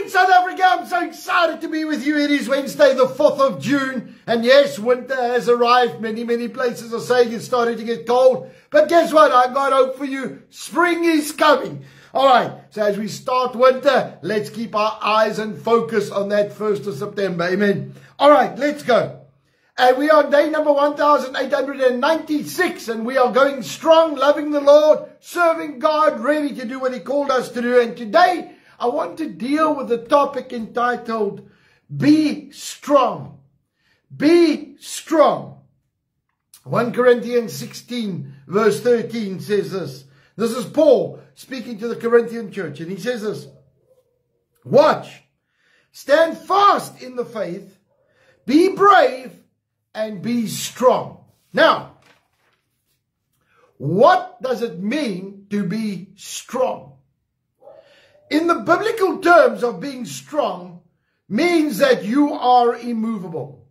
morning, South Africa. I'm so excited to be with you. It is Wednesday, the 4th of June. And yes, winter has arrived. Many places are saying it's starting to get cold. But guess what? I got hope for you. Spring is coming. All right. So as we start winter, let's keep our eyes and focus on that 1st of September. Amen. All right, let's go. And we are on day number 1896. And we are going strong, loving the Lord, serving God, ready to do what He called us to do. And today, I want to deal with the topic entitled, Be Strong. Be strong. 1 Corinthians 16 verse 13 says this. This is Paul speaking to the Corinthian church. And he says this. Watch. Stand fast in the faith. Be brave and be strong. Now, what does it mean to be strong? In the biblical terms of being strong means that you are immovable.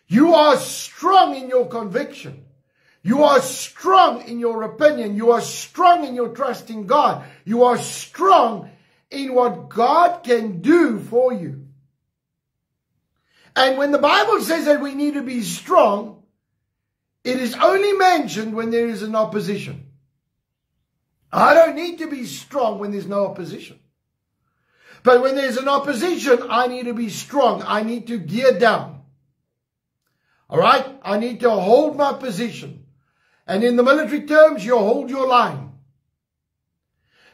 You are strong in your conviction. You are strong in your opinion. You are strong in your trust in God. You are strong in what God can do for you. And when the Bible says that we need to be strong, it is only mentioned when there is an opposition. I don't need to be strong when there's no opposition. But when there's an opposition, I need to be strong. I need to gear down. All right? I need to hold my position. And in the military terms, you hold your line.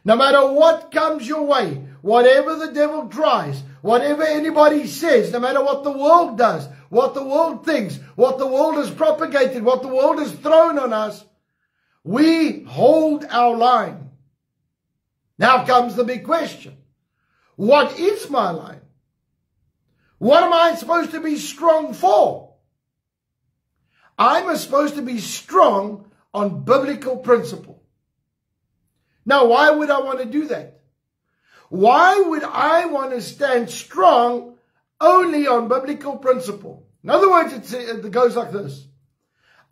No matter what comes your way, whatever the devil tries, whatever anybody says, no matter what the world does, what the world thinks, what the world has propagated, what the world has thrown on us, we hold our line. Now comes the big question. What is my line? What am I supposed to be strong for? I'm supposed to be strong on biblical principle. Now, why would I want to do that? Why would I want to stand strong only on biblical principle? In other words, it goes like this.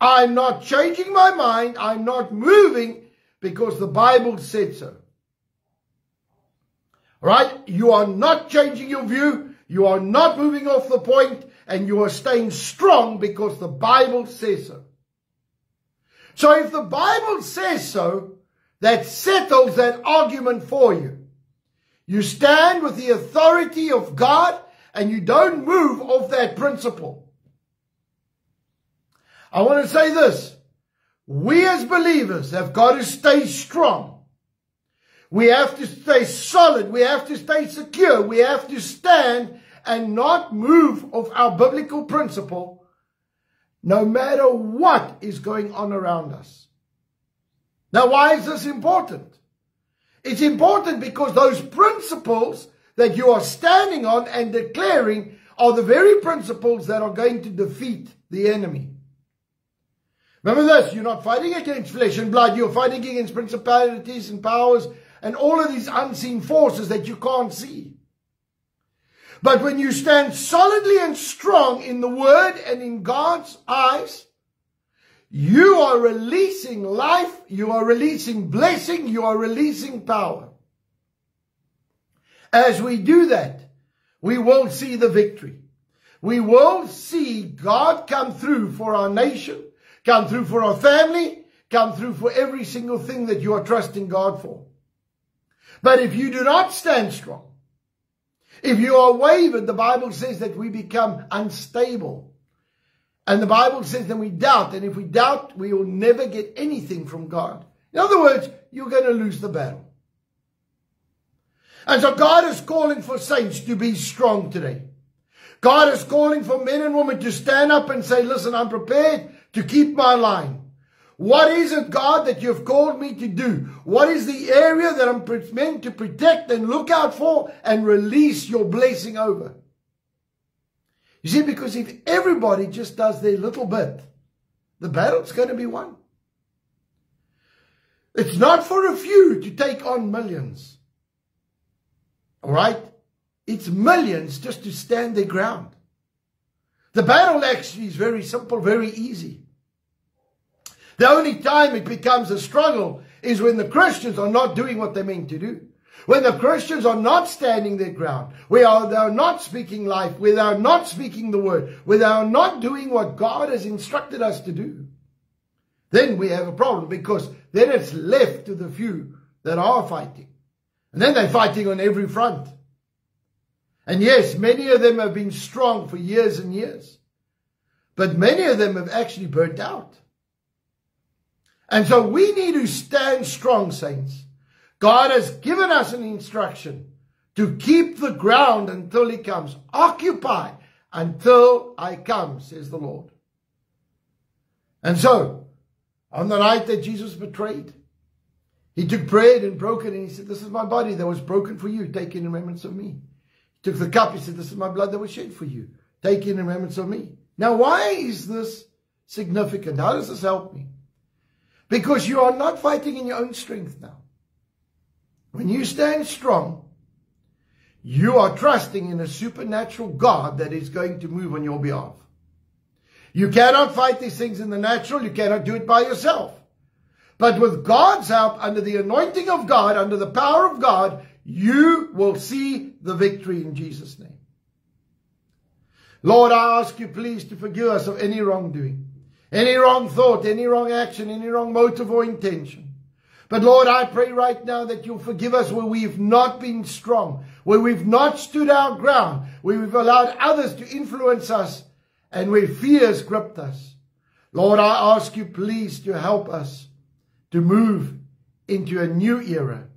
I'm not changing my mind. I'm not moving because the Bible said so. Right? You are not changing your view. You are not moving off the point. And you are staying strong because the Bible says so. So if the Bible says so, that settles that argument for you. You stand with the authority of God and you don't move off that principle. I want to say this. We as believers have got to stay strong. We have to stay solid. We have to stay secure. We have to stand and not move off our biblical principle no matter what is going on around us. Now, why is this important? It's important because those principles that you are standing on and declaring are the very principles that are going to defeat the enemy. Remember this, you're not fighting against flesh and blood, you're fighting against principalities and powers and all of these unseen forces that you can't see. But when you stand solidly and strong in the Word and in God's eyes, you are releasing life, you are releasing blessing, you are releasing power. As we do that, we will see the victory. We will see God come through for our nation, come through for our family, come through for every single thing that you are trusting God for. But if you do not stand strong, if you are wavered, the Bible says that we become unstable. And the Bible says that we doubt. And if we doubt, we will never get anything from God. In other words, you're going to lose the battle. And so God is calling for saints to be strong today. God is calling for men and women to stand up and say, listen, I'm prepared to keep my line. What is it, God, that you've called me to do? What is the area that I'm meant to protect and look out for and release your blessing over? You see, because if everybody just does their little bit, the battle's going to be won. It's not for a few to take on millions. All right? It's millions just to stand their ground. The battle actually is very simple, very easy. The only time it becomes a struggle is when the Christians are not doing what they're meant to do. When the Christians are not standing their ground, they are not speaking life, where they are not speaking the word, where they are not doing what God has instructed us to do, then we have a problem, because then it's left to the few that are fighting. And then they're fighting on every front. And yes, many of them have been strong for years and years. But many of them have actually burnt out. And so we need to stand strong, saints. God has given us an instruction to keep the ground until He comes. Occupy until I come, says the Lord. And so, on the night that Jesus was betrayed, He took bread and broke it, and He said, this is my body that was broken for you. Take it in remembrance of me. He took the cup. He said, this is my blood that was shed for you. Take it in remembrance of me. Now, why is this significant? How does this help me? Because you are not fighting in your own strength now. When you stand strong, you are trusting in a supernatural God that is going to move on your behalf. You cannot fight these things in the natural. You cannot do it by yourself. But with God's help, under the anointing of God, under the power of God, you will see the victory in Jesus' name. Lord, I ask you please to forgive us of any wrongdoing, any wrong thought, any wrong action, any wrong motive or intention. But Lord, I pray right now that you'll forgive us where we've not been strong, where we've not stood our ground, where we've allowed others to influence us, and where fears gripped us. Lord, I ask you please to help us to move into a new era,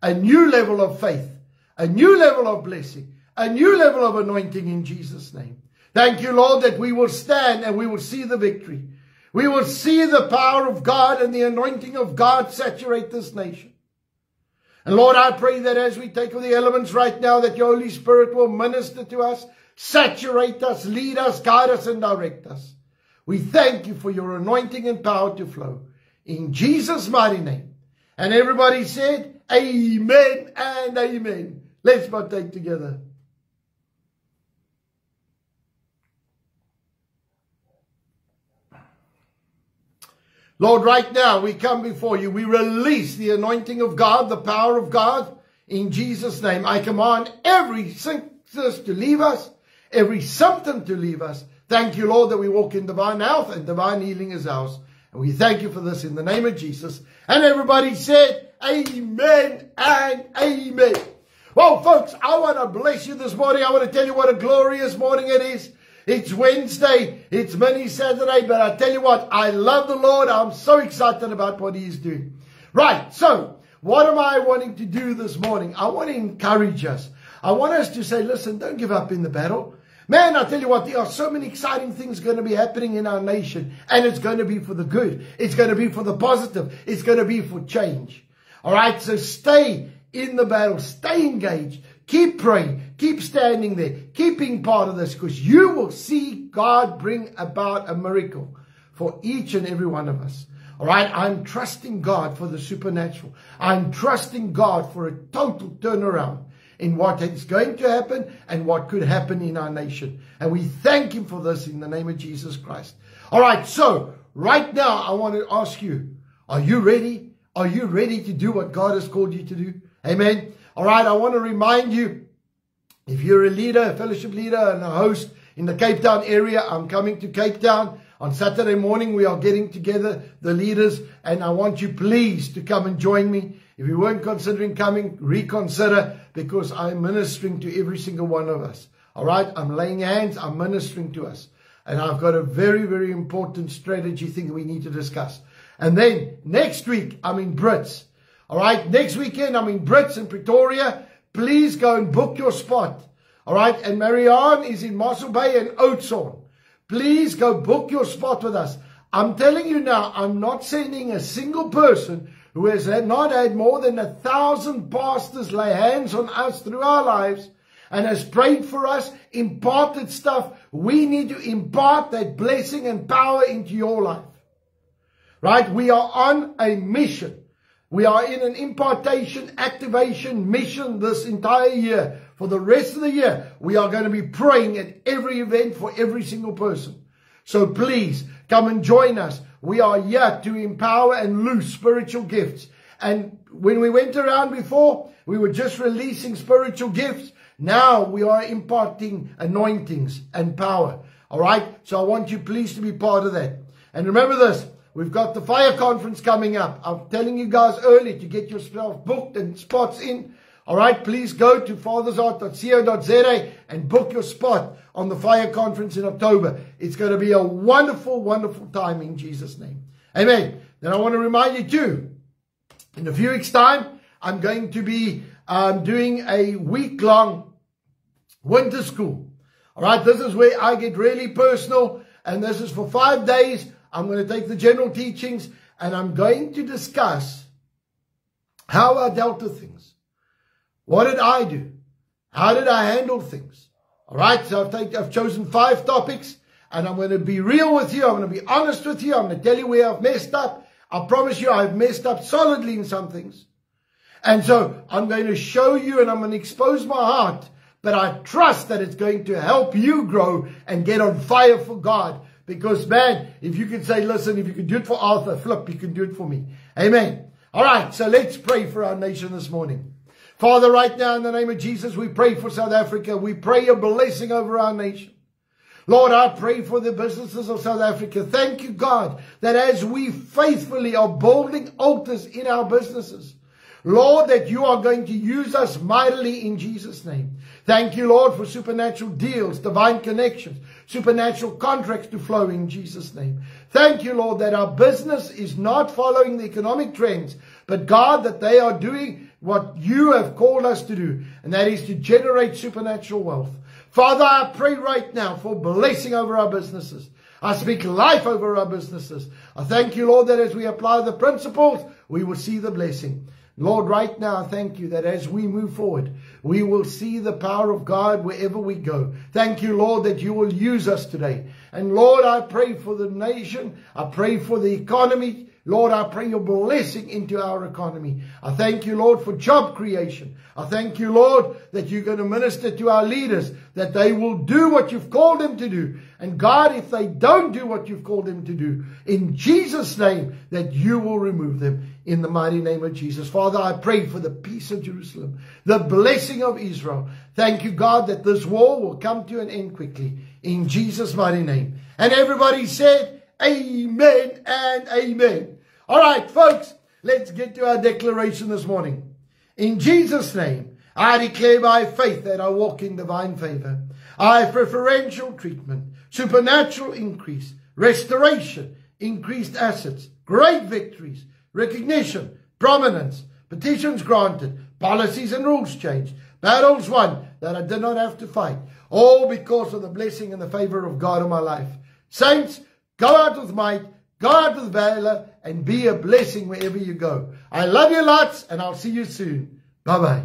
a new level of faith, a new level of blessing, a new level of anointing in Jesus' name. Thank you, Lord, that we will stand and we will see the victory. We will see the power of God and the anointing of God saturate this nation. And Lord, I pray that as we take of the elements right now, that your Holy Spirit will minister to us, saturate us, lead us, guide us, and direct us. We thank you for your anointing and power to flow. In Jesus' mighty name. And everybody said, amen and amen. Let's partake together. Lord, right now we come before you. We release the anointing of God, the power of God, in Jesus' name. I command every sickness to leave us, every symptom to leave us. Thank you, Lord, that we walk in divine health and divine healing is ours. And we thank you for this in the name of Jesus. And everybody said, amen and amen. Well, folks, I want to bless you this morning. I want to tell you what a glorious morning it is. It's Wednesday, it's mini Saturday, but I tell you what, I love the Lord. I'm so excited about what He's doing. Right, so what am I wanting to do this morning? I want to encourage us. I want us to say, listen, don't give up in the battle. Man, I tell you what, there are so many exciting things going to be happening in our nation, and it's going to be for the good. It's going to be for the positive. It's going to be for change. All right, so stay in the battle, stay engaged. Keep praying. Keep standing there. Keep being part of this, because you will see God bring about a miracle for each and every one of us. All right. I'm trusting God for the supernatural. I'm trusting God for a total turnaround in what is going to happen and what could happen in our nation. And we thank Him for this in the name of Jesus Christ. All right. So right now, I want to ask you, are you ready? Are you ready to do what God has called you to do? Amen. All right, I want to remind you, if you're a leader, a fellowship leader, and a host in the Cape Town area, I'm coming to Cape Town. On Saturday morning, we are getting together, the leaders, and I want you please to come and join me. If you weren't considering coming, reconsider, because I'm ministering to every single one of us. All right, I'm laying hands, I'm ministering to us. And I've got a very, very important strategy thing we need to discuss. And then next week, I'm in Brits. All right, next weekend, I'm in Brits in Pretoria. Please go and book your spot. All right, and Marianne is in Mossel Bay and Oudtshoorn. Please go book your spot with us. I'm telling you now, I'm not sending a single person who has not had more than 1,000 pastors lay hands on us through our lives and has prayed for us, imparted stuff. We need to impart that blessing and power into your life. Right? We are on a mission. We are in an impartation, activation mission this entire year. For the rest of the year, we are going to be praying at every event for every single person. So please come and join us. We are here to empower and loose spiritual gifts And when we went around before, we were just releasing spiritual gifts. Now we are imparting anointings and power. All right. So I want you please to be part of that. And remember this, we've got the fire conference coming up. I'm telling you guys early to get yourself booked and spots in. All right. Please go to fathersheart.co.za and book your spot on the fire conference in October. It's going to be a wonderful, wonderful time in Jesus' name. Amen. Then I want to remind you too, in a few weeks' time, I'm going to be doing a week-long winter school. All right, this is where I get really personal, and this is for 5 days. I'm going to take the general teachings, and I'm going to discuss how I dealt with things. What did I do? How did I handle things? All right, so I've chosen 5 topics, and I'm going to be real with you. I'm going to be honest with you. I'm going to tell you where I've messed up. I promise you I've messed up solidly in some things. And so I'm going to show you and I'm going to expose my heart. But I trust that it's going to help you grow and get on fire for God. Because, man, if you can say, listen, if you can do it for Arthur, flip, you can do it for me. Amen. All right, so let's pray for our nation this morning. Father, right now in the name of Jesus, we pray for South Africa. We pray your blessing over our nation. Lord, I pray for the businesses of South Africa. Thank you, God, that as we faithfully are building altars in our businesses, Lord, that you are going to use us mightily in Jesus' name. Thank you, Lord, for supernatural deals, divine connections, supernatural contracts to flow in Jesus' name. Thank you, Lord, that our business is not following the economic trends, but God, that they are doing what you have called us to do, and that is to generate supernatural wealth. Father, I pray right now for blessing over our businesses. I speak life over our businesses. I thank you, Lord, that as we apply the principles, we will see the blessing. Lord, right now, I thank you that as we move forward, we will see the power of God wherever we go. Thank you, Lord, that you will use us today. And Lord, I pray for the nation. I pray for the economy. Lord, I pray your blessing into our economy. I thank you, Lord, for job creation. I thank you, Lord, that you're going to minister to our leaders, that they will do what you've called them to do. And God, if they don't do what you've called them to do, in Jesus' name, that you will remove them in the mighty name of Jesus. Father, I pray for the peace of Jerusalem, the blessing of Israel. Thank you, God, that this war will come to an end quickly in Jesus' mighty name. And everybody said, amen and amen. All right, folks, let's get to our declaration this morning. In Jesus' name, I declare by faith that I walk in divine favor. I have preferential treatment, supernatural increase, restoration, increased assets, great victories, recognition, prominence, petitions granted, policies and rules changed, battles won that I did not have to fight, all because of the blessing and the favor of God in my life. Saints, go out with might, go out with valor, and be a blessing wherever you go. I love you lots, and I'll see you soon. Bye-bye.